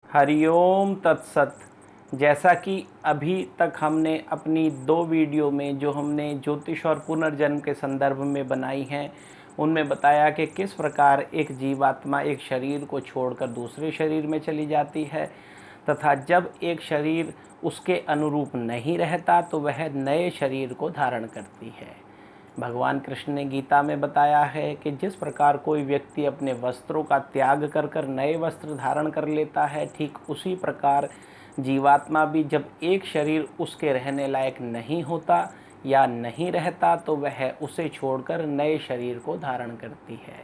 हरिओम तत्सत। जैसा कि अभी तक हमने अपनी 2 वीडियो में जो हमने ज्योतिष और पुनर्जन्म के संदर्भ में बनाई हैं, उनमें बताया कि किस प्रकार एक जीवात्मा एक शरीर को छोड़कर दूसरे शरीर में चली जाती है तथा जब एक शरीर उसके अनुरूप नहीं रहता तो वह नए शरीर को धारण करती है। भगवान कृष्ण ने गीता में बताया है कि जिस प्रकार कोई व्यक्ति अपने वस्त्रों का त्याग कर कर नए वस्त्र धारण कर लेता है, ठीक उसी प्रकार जीवात्मा भी जब एक शरीर उसके रहने लायक नहीं होता या नहीं रहता तो वह उसे छोड़कर नए शरीर को धारण करती है।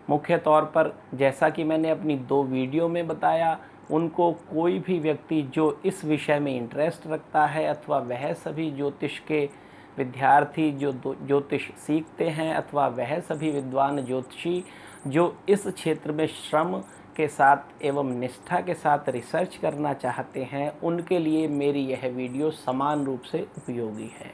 मुख्य तौर पर जैसा कि मैंने अपनी 2 वीडियो में बताया, उनको कोई भी व्यक्ति जो इस विषय में इंटरेस्ट रखता है अथवा वह सभी ज्योतिष के विद्यार्थी जो ज्योतिष सीखते हैं अथवा वह सभी विद्वान ज्योतिषी जो इस क्षेत्र में श्रम के साथ एवं निष्ठा के साथ रिसर्च करना चाहते हैं, उनके लिए मेरी यह वीडियो समान रूप से उपयोगी है।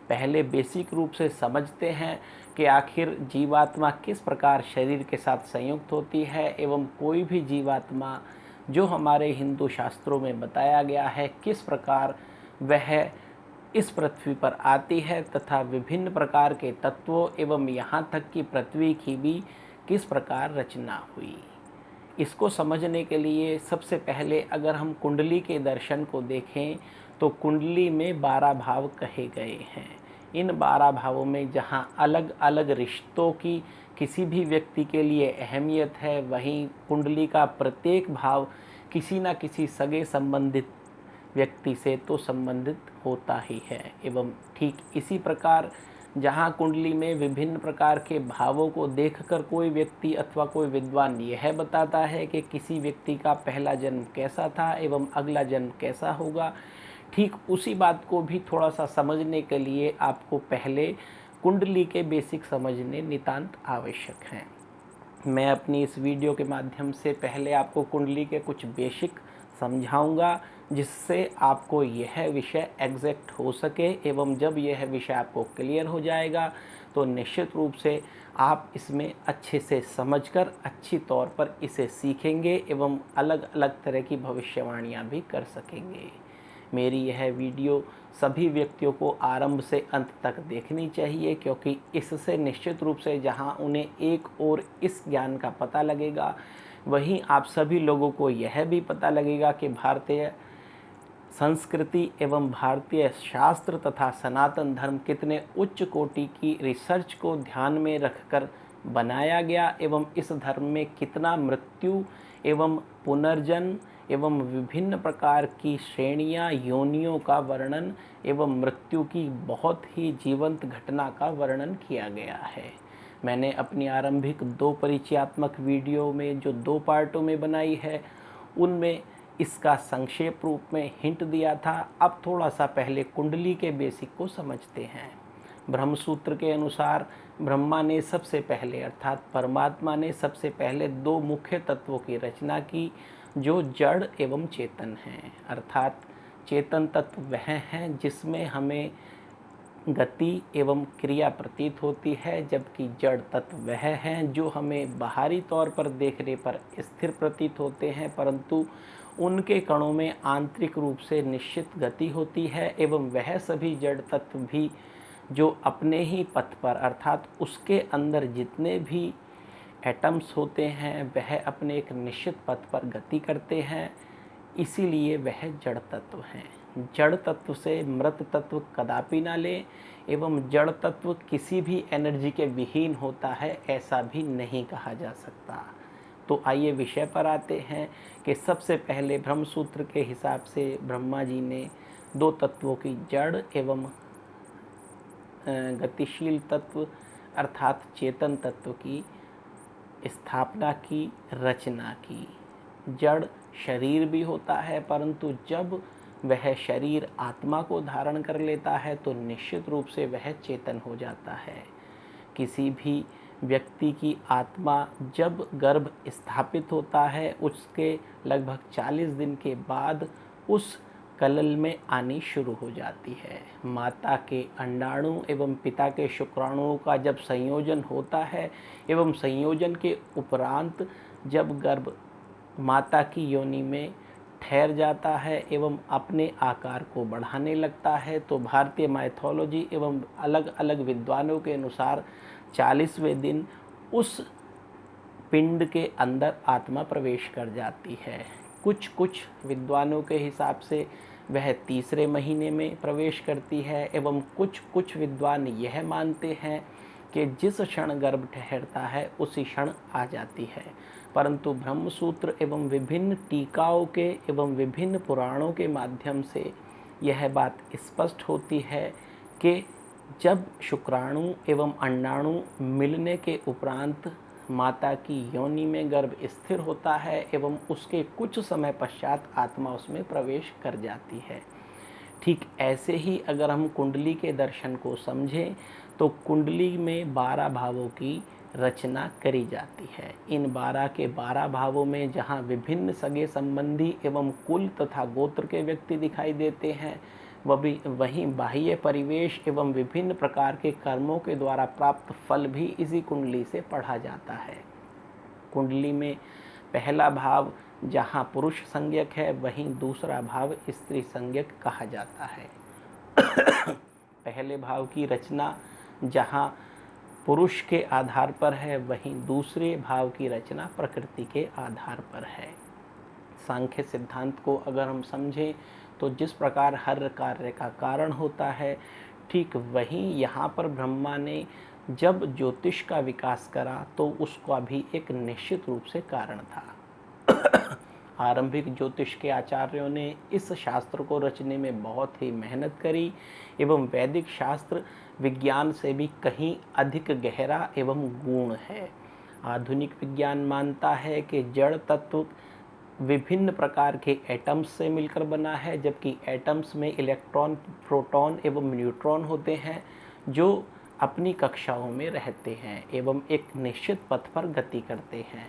पहले बेसिक रूप से समझते हैं कि आखिर जीवात्मा किस प्रकार शरीर के साथ संयुक्त होती है एवं कोई भी जीवात्मा जो हमारे हिंदू शास्त्रों में बताया गया है किस प्रकार वह इस पृथ्वी पर आती है तथा विभिन्न प्रकार के तत्वों एवं यहाँ तक कि पृथ्वी की भी किस प्रकार रचना हुई। इसको समझने के लिए सबसे पहले अगर हम कुंडली के दर्शन को देखें तो कुंडली में 12 भाव कहे गए हैं। इन 12 भावों में जहाँ अलग अलग रिश्तों की किसी भी व्यक्ति के लिए अहमियत है, वहीं कुंडली का प्रत्येक भाव किसी न किसी सगे संबंधित व्यक्ति से तो संबंधित होता ही है। एवं ठीक इसी प्रकार जहाँ कुंडली में विभिन्न प्रकार के भावों को देखकर कोई व्यक्ति अथवा कोई विद्वान यह बताता है कि किसी व्यक्ति का पहला जन्म कैसा था एवं अगला जन्म कैसा होगा, ठीक उसी बात को भी थोड़ा सा समझने के लिए आपको पहले कुंडली के बेसिक समझने नितांत आवश्यक हैं। मैं अपनी इस वीडियो के माध्यम से पहले आपको कुंडली के कुछ बेसिक समझाऊंगा, जिससे आपको यह विषय एग्जैक्ट हो सके एवं जब यह विषय आपको क्लियर हो जाएगा तो निश्चित रूप से आप इसमें अच्छे से समझकर अच्छी तौर पर इसे सीखेंगे एवं अलग अलग तरह की भविष्यवाणियाँ भी कर सकेंगे। मेरी यह वीडियो सभी व्यक्तियों को आरंभ से अंत तक देखनी चाहिए, क्योंकि इससे निश्चित रूप से जहां उन्हें एक और इस ज्ञान का पता लगेगा, वहीं आप सभी लोगों को यह भी पता लगेगा कि भारतीय संस्कृति एवं भारतीय शास्त्र तथा सनातन धर्म कितने उच्च कोटि की रिसर्च को ध्यान में रखकर बनाया गया एवं इस धर्म में कितना मृत्यु एवं पुनर्जन्म एवं विभिन्न प्रकार की श्रेणियाँ योनियों का वर्णन एवं मृत्यु की बहुत ही जीवंत घटना का वर्णन किया गया है। मैंने अपनी आरंभिक 2 परिचयात्मक वीडियो में जो 2 पार्टों में बनाई है, उनमें इसका संक्षेप रूप में हिंट दिया था। अब थोड़ा सा पहले कुंडली के बेसिक को समझते हैं। ब्रह्मसूत्र के अनुसार ब्रह्मा ने सबसे पहले अर्थात परमात्मा ने सबसे पहले 2 मुख्य तत्वों की रचना की, जो जड़ एवं चेतन हैं। अर्थात चेतन तत्व वह हैं जिसमें हमें गति एवं क्रिया प्रतीत होती है, जबकि जड़ तत्व वह हैं जो हमें बाहरी तौर पर देखने पर स्थिर प्रतीत होते हैं, परंतु उनके कणों में आंतरिक रूप से निश्चित गति होती है। एवं वह सभी जड़ तत्व भी जो अपने ही पथ पर अर्थात उसके अंदर जितने भी एटम्स होते हैं, वह अपने एक निश्चित पथ पर गति करते हैं, इसीलिए वह जड़ तत्व हैं। जड़ तत्व से मृत तत्व कदापि ना लें एवं जड़ तत्व किसी भी एनर्जी के विहीन होता है, ऐसा भी नहीं कहा जा सकता। तो आइए विषय पर आते हैं कि सबसे पहले ब्रह्मसूत्र के हिसाब से ब्रह्मा जी ने 2 तत्वों की जड़ एवं गतिशील तत्व अर्थात चेतन तत्व की स्थापना की, रचना की। जड़ शरीर भी होता है, परंतु जब वह शरीर आत्मा को धारण कर लेता है तो निश्चित रूप से वह चेतन हो जाता है। किसी भी व्यक्ति की आत्मा जब गर्भ स्थापित होता है, उसके लगभग 40 दिन के बाद उस कलल में आनी शुरू हो जाती है। माता के अंडाणु एवं पिता के शुक्राणुओं का जब संयोजन होता है एवं संयोजन के उपरांत जब गर्भ माता की योनि में ठहर जाता है एवं अपने आकार को बढ़ाने लगता है। तो भारतीय माइथोलॉजी एवं अलग अलग विद्वानों के अनुसार 40वें दिन उस पिंड के अंदर आत्मा प्रवेश कर जाती है। कुछ विद्वानों के हिसाब से वह तीसरे महीने में प्रवेश करती है एवं कुछ विद्वान यह मानते हैं कि जिस क्षण गर्भ ठहरता है उसी क्षण आ जाती है। परंतु ब्रह्मसूत्र एवं विभिन्न टीकाओं के एवं विभिन्न पुराणों के माध्यम से यह बात स्पष्ट होती है कि जब शुक्राणु एवं अंडाणु मिलने के उपरांत माता की योनि में गर्भ स्थिर होता है एवं उसके कुछ समय पश्चात आत्मा उसमें प्रवेश कर जाती है। ठीक ऐसे ही अगर हम कुंडली के दर्शन को समझें तो कुंडली में 12 भावों की रचना करी जाती है। इन 12 के 12 भावों में जहाँ विभिन्न सगे संबंधी एवं कुल तथा गोत्र के व्यक्ति दिखाई देते हैं, वहीं बाह्य परिवेश एवं विभिन्न प्रकार के कर्मों के द्वारा प्राप्त फल भी इसी कुंडली से पढ़ा जाता है। कुंडली में पहला भाव जहाँ पुरुष संज्ञक है, वहीं दूसरा भाव स्त्री संज्ञक कहा जाता है। पहले भाव की रचना जहाँ पुरुष के आधार पर है, वहीं दूसरे भाव की रचना प्रकृति के आधार पर है। सांख्य सिद्धांत को अगर हम समझें तो जिस प्रकार हर कार्य का कारण होता है, ठीक वहीं यहाँ पर ब्रह्मा ने जब ज्योतिष का विकास करा तो उसका भी एक निश्चित रूप से कारण था। आरंभिक ज्योतिष के आचार्यों ने इस शास्त्र को रचने में बहुत ही मेहनत करी एवं वैदिक शास्त्र विज्ञान से भी कहीं अधिक गहरा एवं गूढ़ है। आधुनिक विज्ञान मानता है कि जड़ तत्व विभिन्न प्रकार के एटम्स से मिलकर बना है, जबकि एटम्स में इलेक्ट्रॉन, प्रोटॉन एवं न्यूट्रॉन होते हैं जो अपनी कक्षाओं में रहते हैं एवं एक निश्चित पथ पर गति करते हैं।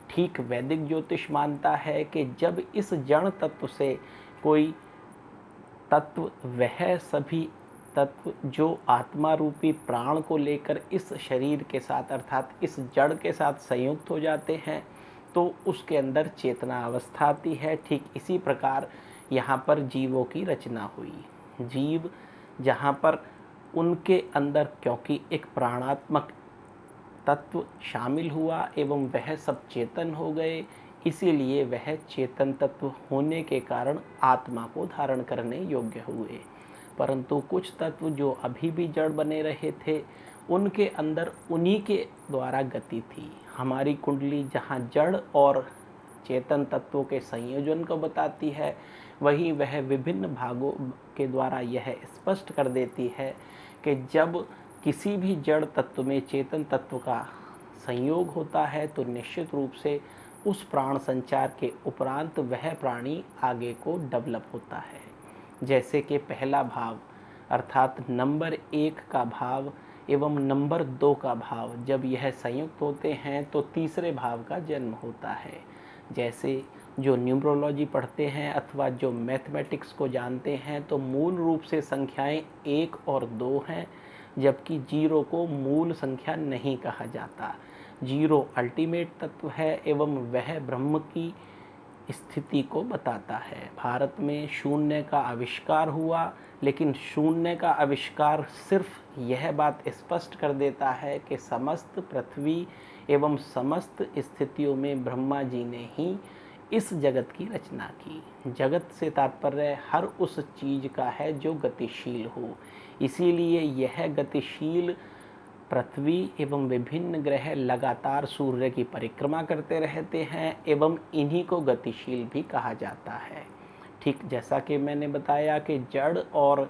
ठीक वैदिक ज्योतिष मानता है कि जब इस जड़ तत्व से कोई तत्व, वह सभी तत्व जो आत्मा रूपी प्राण को लेकर इस शरीर के साथ अर्थात इस जड़ के साथ संयुक्त हो जाते हैं तो उसके अंदर चेतना अवस्था आती है। ठीक इसी प्रकार यहाँ पर जीवों की रचना हुई। जीव जहाँ पर उनके अंदर क्योंकि एक प्राणात्मक तत्व शामिल हुआ एवं वह सब चेतन हो गए, इसीलिए वह चेतन तत्व होने के कारण आत्मा को धारण करने योग्य हुए। परंतु कुछ तत्व जो अभी भी जड़ बने रहे थे, उनके अंदर उन्हीं के द्वारा गति थी। हमारी कुंडली जहाँ जड़ और चेतन तत्वों के संयोजन को बताती है, वहीं वह विभिन्न भागों के द्वारा यह स्पष्ट कर देती है कि जब किसी भी जड़ तत्व में चेतन तत्व का संयोग होता है तो निश्चित रूप से उस प्राण संचार के उपरांत वह प्राणी आगे को डेवलप होता है। जैसे कि पहला भाव अर्थात नंबर 1 का भाव एवं नंबर 2 का भाव जब यह संयुक्त होते हैं तो तीसरे भाव का जन्म होता है। जैसे जो न्यूमरोलॉजी पढ़ते हैं अथवा जो मैथमेटिक्स को जानते हैं तो मूल रूप से संख्याएं 1 और 2 हैं, जबकि 0 को मूल संख्या नहीं कहा जाता। 0 अल्टीमेट तत्व है एवं वह ब्रह्म की स्थिति को बताता है। भारत में शून्य का आविष्कार हुआ, लेकिन शून्य का आविष्कार सिर्फ यह बात स्पष्ट कर देता है कि समस्त पृथ्वी एवं समस्त स्थितियों में ब्रह्मा जी ने ही इस जगत की रचना की। जगत से तात्पर्य हर उस चीज का है जो गतिशील हो, इसीलिए यह गतिशील पृथ्वी एवं विभिन्न ग्रह लगातार सूर्य की परिक्रमा करते रहते हैं एवं इन्हीं को गतिशील भी कहा जाता है। ठीक जैसा कि मैंने बताया कि जड़ और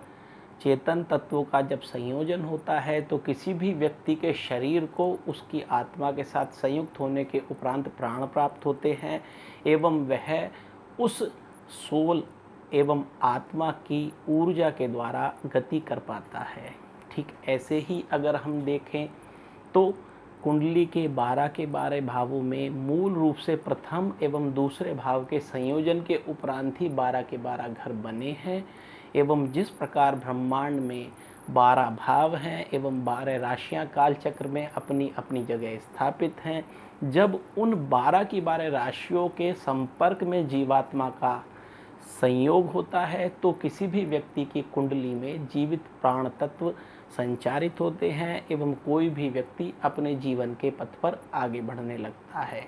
चेतन तत्वों का जब संयोजन होता है तो किसी भी व्यक्ति के शरीर को उसकी आत्मा के साथ संयुक्त होने के उपरांत प्राण प्राप्त होते हैं एवं वह उस सोल एवं आत्मा की ऊर्जा के द्वारा गति कर पाता है। ठीक ऐसे ही अगर हम देखें तो कुंडली के 12 के 12 भावों में मूल रूप से प्रथम एवं दूसरे भाव के संयोजन के उपरांत ही 12 के 12 घर बने हैं एवं जिस प्रकार ब्रह्मांड में 12 भाव हैं एवं 12 राशियां काल चक्र में अपनी अपनी जगह स्थापित हैं। जब उन 12 की 12 राशियों के संपर्क में जीवात्मा का संयोग होता है तो किसी भी व्यक्ति की कुंडली में जीवित प्राण तत्व संचारित होते हैं एवं कोई भी व्यक्ति अपने जीवन के पथ पर आगे बढ़ने लगता है।